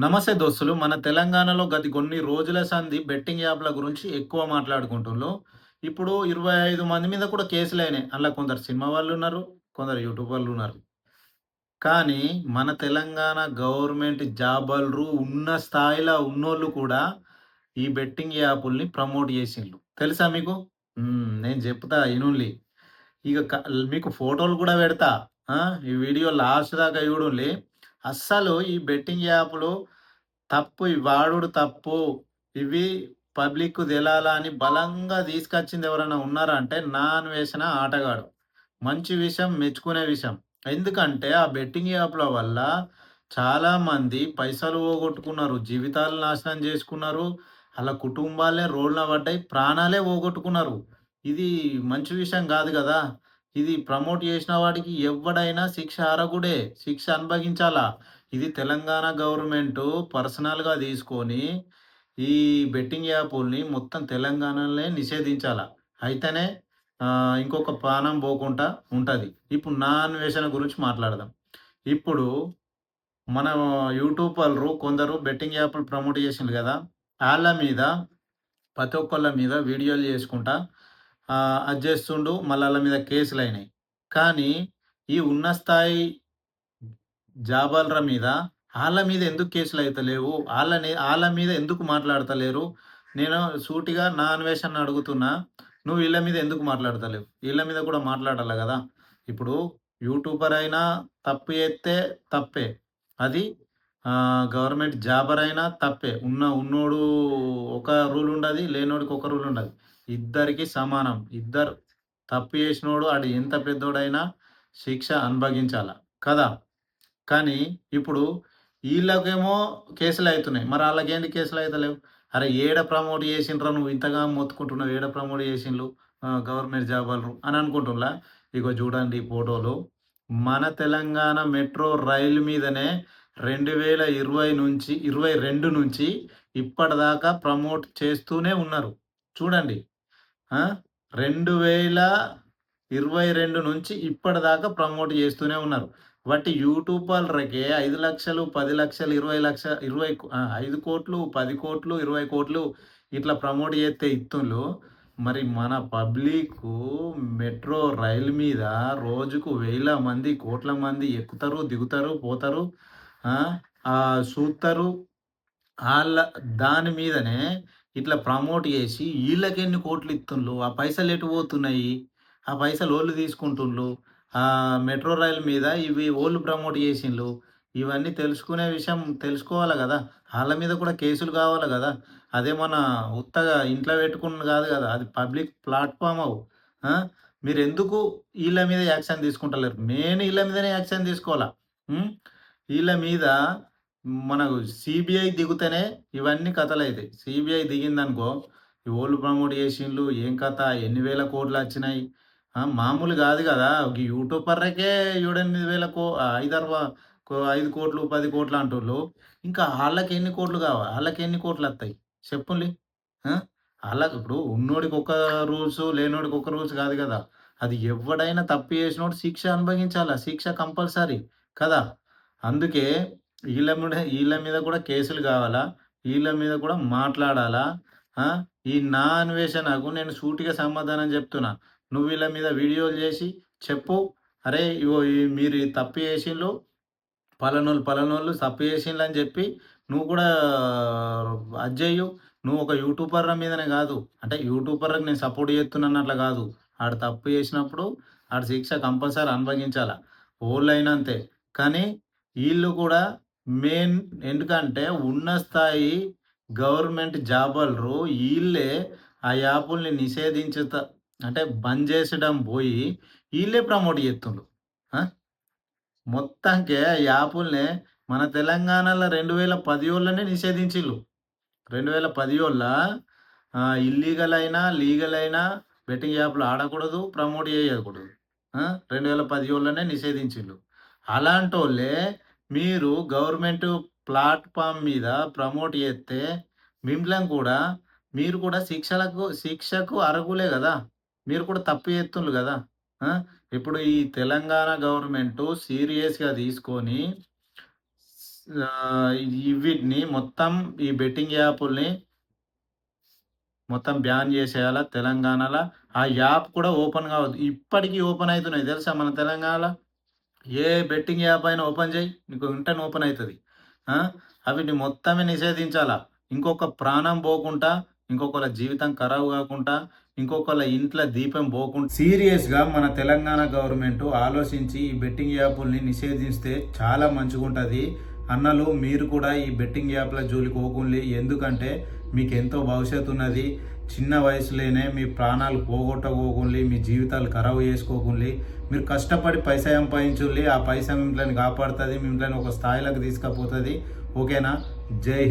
నమస్తే దోస్తులు. మన తెలంగాణలో గత కొన్ని రోజుల సంధి బెట్టింగ్ యాప్‌ల గురించి ఎక్కువ మాట్లాడుకుంటున్లు. ఇప్పుడు 25 మంది మీద కూడా కేసులయినాయి. అందులో కొందరు సినిమా వాళ్ళున్నారు. కొందరు యూట్యూబర్లున్నారు. కానీ మన తెలంగాణ గవర్నమెంట్ జాబర్లు ఉన్న స్థాయిలో ఉన్నోళ్ళు కూడా ఈ బెట్టింగ్ యాపుల్ని ప్రమోట్ చేసిండ్లు. తెలుసా మీకు? నేను చెప్తా ఇనుల్లి. ఇగ మీకు ఫోటోలు కూడా పెడతా. ఆ! ఈ వీడియో లాస్ట్ దాకా చూడుండ్లి. అస్సలు ఈ బెట్టింగ్ యాపులు తప్పు. ఈ వాడుడు తప్పు. ఇవి పబ్లిక్‌కు దెలాలా అని బలంగా తీసుకొచ్చింది ఎవరైనా ఉన్నారా అంటే నా అన్వేషణ ఆటగాడు. మంచి విషయం, మెచ్చుకునే విషయం. ఎందుకంటే ఆ బెట్టింగ్ యాప్‌ల వల్ల చాలామంది పైసలు పోగొట్టుకున్నారు. జీవితాలు నాశనం చేసుకున్నారు. ఆళ్ళ కుటుంబాలే రోడ్ల పడ్డాయి. ప్రాణాలే పోగొట్టుకున్నారు. ఇది మంచి విషయం గాదు గదా! ఇది ప్రమోట్ చేసిన వాడికి ఎవ్వడైనా శిక్ష అర్హుడే. శిక్ష అనుభవించాలా. ఇది తెలంగాణ గవర్నమెంటు పర్సనల్‌గా తీసుకొని, ఈ బెట్టింగ్ యాపుల్ని మొత్తం తెలంగాణలోనే నిషేధించాల. అయితేనే ఇంకొక ప్రాణం పోకుండా ఉంటది. ఇప్పుడు నా అన్వేషణ గురించి మాట్లాడదాం. ఇప్పుడు మన యూట్యూబర్లు కొందరు బెట్టింగ్ యాప్‌లు ప్రమోట్ చేసిండ్రు గదా! ఆళ్ళ మీద ప్రతి ఒక్కళ్ళ మీద వీడియోలు చేసుకుంటా అది చేస్తుండు. మళ్ళా ఆళ్ళ మీద కేసులయినాయి. కానీ ఈ ఉన్న స్థాయి జాబర్ల మీద ఆళ్ళ మీద ఎందుకు కేసులయితలేవు? ఆళ్ళ మీద ఎందుకు మాట్లాడతలేరు? నేను సూటిగా నా అన్వేషణ అడుగుతున్నా. నువ్వు ఈళ్ళ మీద ఎందుకు మాట్లాడతలేవు? ఈళ్ళ మీద కూడా మాట్లాడాలి గదా! ఇప్పుడు యూట్యూబర్ అయినా తప్పు చేత్తే తప్పే. అది గవర్నమెంట్ జాబర్ అయినా తప్పే. ఉన్నోడు ఒక రూల్ ఉండది. లేనోడికి ఒక రూల్ ఉండది. ఇద్దరికీ సమానం. ఇద్దరు తప్పు చేసినోడు ఆడు ఎంత పెద్దోడైనా శిక్ష అనుభవించాల. కదా! కానీ ఇప్పుడు ఈళ్ళకేమో కేసులయితున్నాయి. మరి ఆళ్ళకేంటి కేసులయితలేవు? అరె! ఏడ ప్రమోట్ చేసిండ్రా నువ్వు ఇంతగా మొత్తుకుంటున్నావు. ఏడ ప్రమోట్ చేసిండ్లు గవర్నమెంట్ జాబోళ్ళు అని అనుకుంటున్లా? ఇగో చూడండి ఈ ఫోటోలు. మన తెలంగాణ మెట్రో రైలు మీదనే 2020 నుంచి 22 నుంచి ఇప్పటిదాకా ప్రమోట్ చేస్తూనే ఉన్నారు. చూడండి. ఆ! 2022 నుంచి ఇప్పటిదాకా ప్రమోట్ చేస్తూనే ఉన్నారు. బట్ యూట్యూబర్లకే 5,00,000, 10,00,000, 20,00,000 5,00,00,000, 10,00,00,000, 20,00,00,000 ఇట్లా ప్రమోట్ చేస్తే ఇత్తున్లు. మరి మన పబ్లిక్కు మెట్రో రైలు మీద రోజుకు వేల మంది, కోట్ల మంది ఎక్కుతారు, దిగుతారు, పోతారు. ఆ! చూత్తరు. ఆళ్ళ దాని మీదనే ఇట్లా ప్రమోట్ జేసి ఈళ్ళకెన్ని కోట్లు ఇత్తుండ్లు. ఆ పైసలెటు పోతున్నాయి? ఆ పైసలు ఓళ్ళు తీసుకుంటుండ్లు. మెట్రో రైల్ మీద ఇవి ఓళ్ళు ప్రమోట్ జేసిండ్లు. ఇవన్నీ తెలుసుకునే విషయం తెలుసుకోవాల గదా! ఆళ్ళ మీద కూడా కేసులు కావాల గదా! అదేమన్నా ఉత్తగా ఇంట్లో పెట్టుకున్నది గాదు గదా! అది పబ్లిక్ ప్లాట్‌ఫార్మ్. ఆ! మీరెందుకు ఈళ్ళ మీద యాక్షన్ తీసుకుంటలేరు? మెయిన్ ఈళ్ళ మీదనే యాక్షన్ తీసుకోవాల. హ్మ్. ఈళ్ళ మీద మనకు సీబీఐ దిగుతేనే ఇవన్నీ కథలైతాయి. సీబీఐ దిగిందనుకో, ఎవళ్ళు ప్రమోట్ చేసిండ్లు, ఏం కథ, ఎన్ని వేల కోట్లచ్చినాయి. మామూలు గాదు గదా! ఒక యూట్యూబర్లకే 7, 8 వేల 5,00,00,000, 10,00,00,000 అంటున్లు. ఇంకా ఆళ్ళకెన్ని కోట్లు ఆళ్ళకెన్ని కోట్లత్తయి చెప్పుల్లి. ఆ! ఆళ్ళకి ఇప్పుడు ఉన్నోడికి ఒక రూల్సు, లేనోడికి ఒక రూల్స్ గాదు గదా! అది ఎవ్వడైనా తప్పు చేసినోడు శిక్ష అనుభవించాల. శిక్ష కంపల్సరీ కదా! అందుకే ఈళ్ళ మీద కూడా కేసులు గావాలా? ఈళ్ళ మీద కూడా మాట్లాడాలా? ఆ! ఈ నా అన్వేషణకు నేను సూటిగా సమాధానం జెప్తున్నా. నువ్వు వీళ్ళ మీద వీడియోలు జేసి చెప్పు. అరేయ్! ఇగో మీరు ఈ తప్పు చేసిన్లు. పలానోళ్ళు తప్పు చేసిండ్లని జెప్పి నువ్వు కూడా అది జెయ్యు. నువ్వు ఒక యూట్యూబర్ల మీదనే గాదు. అంటే యూట్యూబర్‌లకు నేను సపోర్ట్ జేస్తున్నానట్లా గాదు. ఆడు తప్పు చేసినప్పుడు ఆడు శిక్ష కంపల్సరీ అనుభవించాల. ఓళ్ళైనా అంతే. కానీ ఈళ్ళు కూడా మెయిన్ ఎందుకంటే ఉన్న స్థాయి గవర్నమెంట్ జాబర్లు ఈళ్ళే ఆ యాపుల్ని అంటే బంద్ జేసడం బోయి ఈళ్ళే ప్రమోట్ జేత్తుండ్రు. ఆ! మొత్తానికే యాపుల్నే మన తెలంగాణలో 2010 నిషేధించిల్లు. 2010 ఇల్లీగల్ అయినా, లీగల్ అయినా బెట్టింగ్ యాప్‌లు ఆడకూడదు, ప్రమోట్ చేయకూడదు. 2010 నిషేధించిల్లు. అలాంటోళ్ళే మీరు గవర్నమెంట్ ప్లాట్‌ఫార్మ్ మీద ప్రమోట్ చేస్తే మిమ్మల్ని కూడా మీరు కూడా శిక్షకు అర్హులే గదా! మీరు కూడా తప్పు చేత్తుండ్రు గదా! ఆ! ఇప్పుడు ఈ తెలంగాణ గవర్నమెంటు సీరియస్‌గా తీసుకొని వీటిని మొత్తం ఈ బెట్టింగ్ యాపుల్ని మొత్తం బ్యాన్ చేసేయాలా తెలంగాణలో. ఆ యాప్ కూడా ఓపెన్ కావద్దు. ఇప్పటికి ఓపెన్ అయితున్నాయి తెలుసా మన తెలంగాణలో. ఏ బెట్టింగ్ యాప్ అయినా ఓపెన్ చేయి. నీకు వెంటనే ఓపెన్ అయితది. ఆ! అవిటిని మొత్తమే నిషేధించాలా. ఇంకొక ప్రాణం పోకుండా, ఇంకొకళ్ళ జీవితం ఖరాబు కాకుండా, ఇంకొకళ్ళ ఇంట్ల దీపం పోకుండా సీరియస్‌గా మన తెలంగాణ గవర్నమెంట్ ఆలోచించి ఈ బెట్టింగ్ యాపుల్ని నిషేధిస్తే చాలా మంచిగుంటది. అన్నలు మీరు కూడా ఈ బెట్టింగ్ యాప్‌ల జోలికి పోకుండ్లి. ఎందుకంటే మీకెంతో భవిష్యత్తు ఉన్నది. చిన్న వయసులోనే మీ ప్రాణాలు పోగొట్టుకోకుండ్లి. మీ జీవితాలు ఖరాబు చేసుకోకుండ్లి. మీరు కష్టపడి పైసా సంపాదించుల్లి. ఆ పైసా మిమ్మల్ని కాపాడుతది. మిమ్మల్ని ఒక స్థాయిలోకి తీసుకుపోతది. ఓకేనా? జై హింద్.